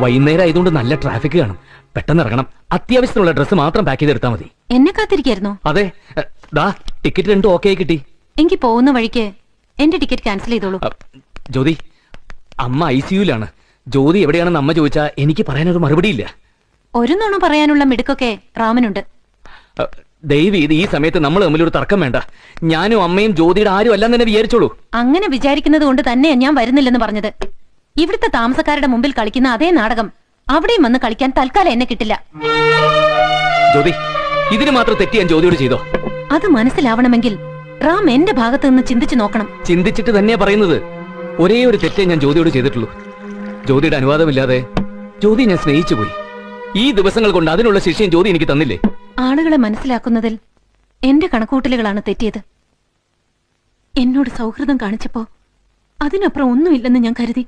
വൈകുന്നേരം ആയതുകൊണ്ട് നല്ല ട്രാഫിക് കാണും. പെട്ടെന്ന് ഇറങ്ങണം. അത്യാവശ്യത്തിനുള്ള ഡ്രസ്സ് മാത്രം പാക്ക് ചെയ്തെടുത്താൽ മതി. എന്നെ കാത്തിരിക്കായിരുന്നോ? അതെ, ദാ ടിക്കറ്റ് രണ്ടും ഓക്കെ ആയി കിട്ടി. എനിക്ക് പോകുന്ന വഴിക്ക് എന്റെ ടിക്കറ്റ് ക്യാൻസൽ ചെയ്തോളൂ. ജ്യോതി, അമ്മ ICUലാണ്. ജ്യോതി എവിടെയാണെന്ന് അമ്മ ചോദിച്ചാ എനിക്ക് പറയാനൊരു മറുപടിയില്ല. ഒരു നുണ പറയാനുള്ള മിടുക്കൊക്കെ റാമനുണ്ട്. ദയവ് ഇത് ഈ സമയത്ത് നമ്മൾ തമ്മിലൊരു തർക്കം വേണ്ട. ഞാനും അമ്മയും ജ്യോതിയുടെ ആരും അല്ലെന്ന് തന്നെ വിചാരിച്ചോളൂ. അങ്ങനെ വിചാരിക്കുന്നത് കൊണ്ട് തന്നെയാ ഞാൻ വരുന്നില്ലെന്ന് പറഞ്ഞത്. ഇവിടുത്തെ താമസക്കാരുടെ മുമ്പിൽ കളിക്കുന്ന അതേ നാടകം അവിടെയും വന്ന് കളിക്കാൻ തൽക്കാലം എന്നെ കിട്ടില്ല. ജ്യോതി, ഇതിന് മാത്രം തെറ്റി ഞാൻ ജ്യോതിയോട് ചെയ്തോ? അത് മനസ്സിലാവണമെങ്കിൽ റാം എന്റെ ഭാഗത്ത് നിന്ന് ചിന്തിച്ചു നോക്കണം. ചിന്തിച്ചിട്ട് തന്നെയാ പറയുന്നത്. ഒരേ ഒരു തെറ്റേ ഞാൻ ജ്യോതിയോട് ചെയ്തിട്ടുള്ളൂ. ജ്യോതിയുടെ അനുവാദമില്ലാതെ ജ്യോതി ഞാൻ സ്നേഹിച്ചു പോയി. ഈ ദിവസങ്ങൾ കൊണ്ട് അതിനുള്ള ശിക്ഷയും ജ്യോതി എനിക്ക് തന്നില്ലേ? ആളുകളെ മനസ്സിലാക്കുന്നതിൽ എന്റെ കണക്കൂട്ടലുകളാണ് തെറ്റിയത്. എന്നോട് സൗഹൃദം കാണിച്ചപ്പോ അതിനപ്പുറം ഒന്നുമില്ലെന്ന് ഞാൻ കരുതി.